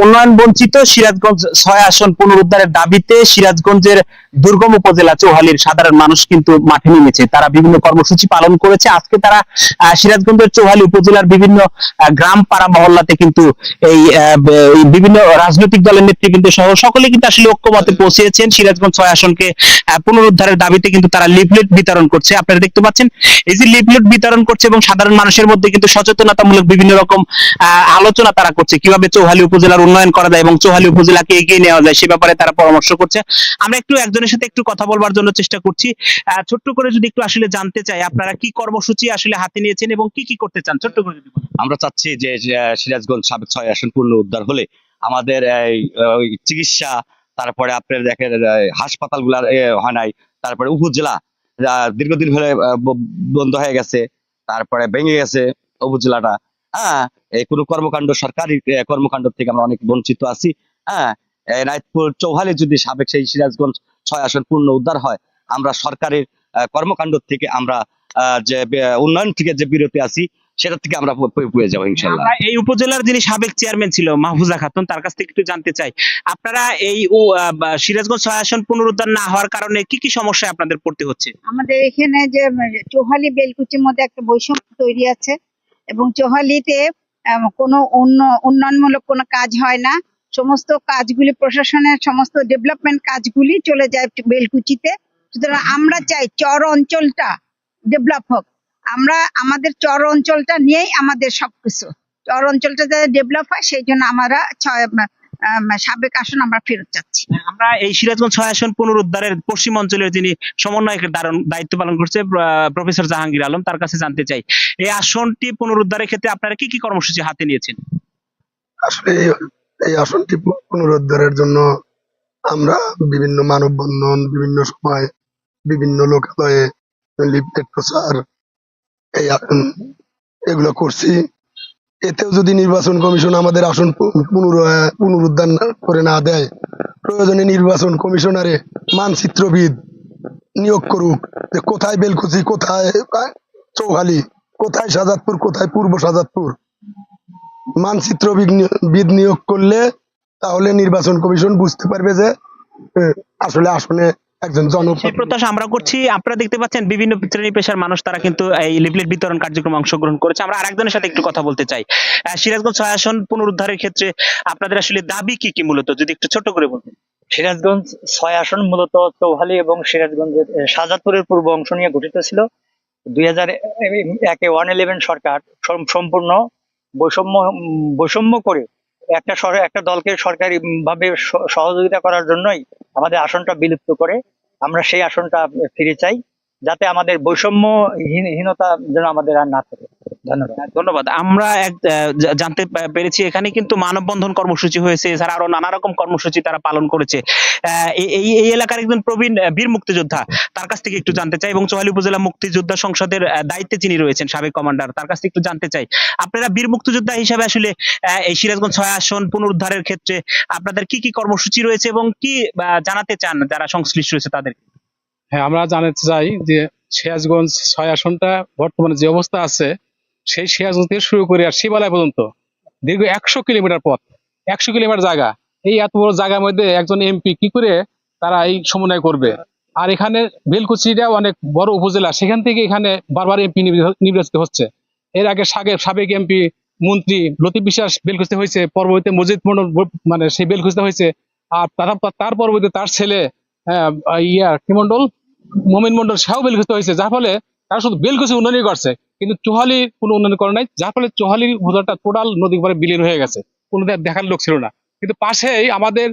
উন্নয়ন বঞ্চিত সিরাজগঞ্জ ৬ আসন পুনরুদ্ধারের দাবিতে সিরাজগঞ্জের দুর্গম উপজেলা চৌহালির সাধারণ মানুষ কিন্তু মাঠে নেমেছে। তারা বিভিন্ন কর্মসূচি পালন করেছে। আজকে তারা সিরাজগঞ্জের চৌহালি উপজেলার বিভিন্ন গ্রাম পাড়া মহল্লাতে কিন্তু এই বিভিন্ন রাজনৈতিক দলের নেতৃবৃন্দ সহ সকলে কিন্তু আসলে ঐক্যমতে পৌঁছেছেন। সিরাজগঞ্জ ৬ আসনকে পুনরুদ্ধারের দাবিতে কিন্তু তারা লিফলেট বিতরণ করছে। আপনারা দেখতে পাচ্ছেন এই যে লিফলেট বিতরণ করছে এবং সাধারণ মানুষের মধ্যে কিন্তু সচেতনতামূলক বিভিন্ন রকম আলোচনা তারা করছে, কিভাবে চৌহালি উপজেলার উন্নয়ন করা যায় এবং চৌহালি উপজেলাকে এগিয়ে নেওয়া যায় সে ব্যাপারে তারা পরামর্শ করছে। আমরা একটু একজনের সাথে একটু কথা বলবার জন্য চেষ্টা করছি। ছোট্ট করে যদি একটু আসলে জানতে চাই, আপনারা কি কর্মসূচি আসলে হাতে নিয়েছেন এবং কি কি করতে চান, ছোট্ট করে যদি বলেন। আমরা চাচ্ছি যে সিরাজগঞ্জ সাবেক ৬ আসন পূর্ণ উদ্ধার হলে আমাদের চিকিৎসা, তারপরে আপনার দেখেন হাসপাতালগুলার হয় নাই, তারপরে উপজেলা দীর্ঘদিন হলে বন্ধ হয়ে গেছে, তারপরে ভেঙে গেছে উপজেলাটা। হ্যাঁ, এই কোনো কর্মকাণ্ড, সরকারি কর্মকাণ্ড থেকে আমরা অনেক বঞ্চিত আছি। হ্যাঁ, নাইতপুর চৌহালি যদি সাবেক সেই সিরাজগঞ্জ ৬ আসন পূর্ণ উদ্ধার হয়, আমরা সরকারের কর্মকাণ্ড থেকে আমরা যে উন্নয়ন থেকে যে বিরতি আছি সেটা থেকে আমরা পেয়ে যাবো ইনশাল্লাহ। এই উপজেলার যিনি সাবেক চেয়ারম্যান ছিল মাহফুজা খাতুন, তার কাছ থেকে একটু জানতে চাই, আপনারা এই সিরাজগঞ্জ ৬ আসন পুনরুদ্ধার না হওয়ার কারণে কি কি সমস্যায় আপনাদের পড়তে হচ্ছে? আমাদের এখানে যে চৌহালি বেলকুচির মধ্যে একটা বৈষম্য তৈরি আছে এবং চৌহালিতে কোনো উন্নয়নমূলক কোনো কাজ হয় না। সমস্ত কাজগুলি প্রশাসনের সমস্ত ডেভেলপমেন্ট কাজগুলি চলে যায় বেলকুচিতে। সুতরাং আমরা চাই চর অঞ্চলটা ডেভেলপ হোক। আমরা আমাদের চর অঞ্চলটা নিয়েই আমাদের সবকিছু, চর অঞ্চলটা যাতে ডেভেলপ হয় সেই জন্য আমরা সাবেক আসন আমরা ফেরত চাচ্ছি। আমরা এই সিরাজগঞ্জ ৬ আসন পুনরুদ্ধারের পশ্চিম অঞ্চলের যিনি সমন্বয়কের দায়িত্ব পালন করছে প্রফেসর জাহাঙ্গীর আলম, তার কাছে জানতে চাই এই আসনটি পুনরুদ্ধারের ক্ষেত্রে আপনারা কি কি কর্মসূচি হাতে নিয়েছেন? আসলে এই আসনটি পুনরুদ্ধারের জন্য আমরা বিভিন্ন মানববন্ধন, বিভিন্ন সময় বিভিন্ন লোকালয়ে লিফলেট প্রচার এগুলো করছি। এতেও যদি নির্বাচন কমিশন আমাদের আসন পুনরুদ্ধার করে না দেয়, প্রয়োজনে নির্বাচন কমিশনারে মানচিত্রবিদ নিয়োগ করুক, যে কোথায় বেলকুচি, কোথায় চৌহালি, কোথায় শাহজাদপুর, কোথায় পূর্ব শাহজাদপুর। মানচিত্রবিদ নিয়োগ করলে তাহলে নির্বাচন কমিশন বুঝতে পারবে যে আসলে আসনে একজন সেই প্রত্যাশা আমরা করছি। আপনারা দেখতে পাচ্ছেন বিভিন্ন শ্রেণী পেশার মানুষ তারা কিন্তু এই লিফলেট বিতরণ কার্যক্রমে অংশগ্রহণ করেছে। আমরা আরেকজনের সাথে একটু কথা বলতে চাই। সিরাজগঞ্জ ৬ আসন পুনরুদ্ধারের ক্ষেত্রে আপনাদের আসলে দাবি কি কি মূলত, যদি একটু ছোট করে বলতেন। সিরাজগঞ্জ ৬ আসন মূলত চৌহালি এবং সিরাজগঞ্জের শাহজাদপুরের পূর্ব অংশ নিয়ে গঠিত ছিল। 2001-এ 111 সরকার সম্পূর্ণ বৈষম্য করে একটা দলকে সরকারি ভাবে সহযোগিতা করার জন্যই আমাদের আসনটা বিলুপ্ত করে। আমরা সেই আসনটা ফিরে চাই, যাতে আমাদের বৈষম্যহীনতা যেন আমাদের আর না থাকে। ধন্যবাদ। আমরা জানতে পেরেছি এখানে কিন্তু মানববন্ধন কর্মসূচি হয়েছে, এছাড়া আরো নানা রকম কর্মসূচি তারা পালন করেছে। এই এলাকার একজন প্রবীণ বীর মুক্তিযোদ্ধা, তার কাছ থেকে একটু জানতে চাই, এবং চৌহালি উপজেলা মুক্তিযোদ্ধা সংসদের দায়িত্বে যিনি রয়েছেন সাবেক কমান্ডার, তার কাছ থেকে একটু জানতে চাই, আপনারা বীর মুক্তিযোদ্ধা হিসাবে আসলে এই সিরাজগঞ্জ ৬ আসন পুনরুদ্ধারের ক্ষেত্রে আপনাদের কি কি কর্মসূচি রয়েছে এবং কি জানাতে চান যারা সংশ্লিষ্ট রয়েছে তাদের? হ্যাঁ, আমরা জানাতে চাই যে সিরাজগঞ্জ ৬ আসনটা বর্তমানে যে অবস্থা আছে, সেই সিরাজগঞ্জ থেকে শুরু করে আর শিবালয় পর্যন্ত দীর্ঘ ১০০ কিলোমিটার পথ, ১০০ কিলোমিটার জায়গা। এই এত বড় জায়গার মধ্যে একজন এমপি কি করে তারা এই সমন্বয় করবে? আর এখানে বেলকুচিটা অনেক বড় উপজেলা, সেখান থেকে এখানে বারবার এমপি নির্বাচিত হচ্ছে। এর আগে সাবেক এমপি মন্ত্রী লতিফ বিশ্বাস বেলকুচিতে হয়েছে, পরবর্তীতে মজিদ মন্ডল মানে সেই বেলকুচিতে হয়েছে। আর তার পরবর্তীতে তার ছেলে কি মন্ডল, মোমিন মন্ডল, সেও বেলকুচিতে হয়েছে। যার ফলে তারা শুধু বেলকুচি উন্নয়ন করছে, কিন্তু চৌহালি কোনো উন্নয়ন করে নাই। যার ফলে চৌহালি উপজেলাটা টোটাল নদী পরে বিলীন হয়ে গেছে, কোনো দেখার লোক ছিল না। কিন্তু পাশেই আমাদের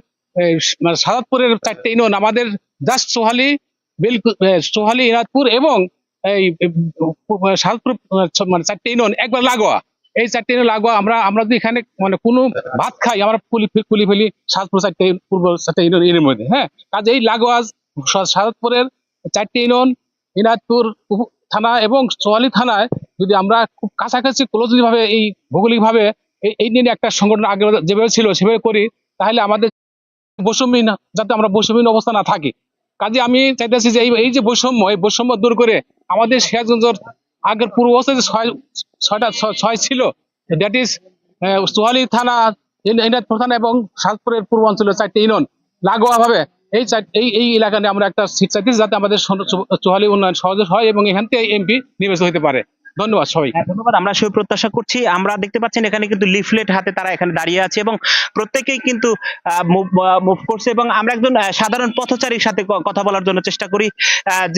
শাহজাদপুরের 4টে ইউনিয়ন, আমাদের জাস্ট চৌহালি, ইনাদপুর এবং এই শাহজাদপুর মানে 4টে ইউনিয়ন একবার লাগোয়া। এই 4টে ইউনিয়ন লাগোয়া। আমরা যদি এখানে মানে কোনো ভাত খাই, আমরা পুলি ফেলি শাহজাদপুর 4টে পূর্ব 4টে ইউনিয়নের মধ্যে। হ্যাঁ, কাজে এই লাগোয়া শাহজাদপুরের 4টে ইউনিয়ন, ইনাদপুর থানা এবং চৌহালি থানায় যদি আমরা খুব কাছাকাছি ক্লোজলি ভাবে এই ভৌগোলিক ভাবে এই নিয়ে একটা সংগঠন আগে যেভাবে ছিল সেভাবে করি, তাহলে আমাদের বৈষম্যহীন, যাতে আমরা বৈষম্যহীন অবস্থা না থাকি। কাজে আমি চাইতেছি যে এই যে এই বৈষম্য দূর করে আমাদের সিরাজগঞ্জের আগের পূর্ব অবস্থায় যে 6 ছিল, দ্যাট ইজ চৌহালি থানা, ইনায়ত প্রধান এবং সাতপুরের পূর্বাঞ্চলের 4টি ইউনিয়ন লাগোয়া ভাবে এই এলাকা নিয়ে আমরা একটা সিট চাইতেছি, যাতে আমাদের চৌহালি উন্নয়ন সহজে হয় এবং এখান থেকে এমপি নির্বাচিত হতে পারে। ধন্যবাদ সবাই। ধন্যবাদ। আমরা সেই প্রত্যাশা করছি। আমরা দেখতে পাচ্ছেন এখানে কিন্তু লিফলেট হাতে তারা এখানে দাঁড়িয়ে আছে এবং প্রত্যেকেই কিন্তু মুভ করছে এবং আমরা একজন সাধারণ পথচারীর সাথে কথা বলার জন্য চেষ্টা করি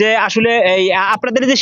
যে আসলে এই আপনাদের যে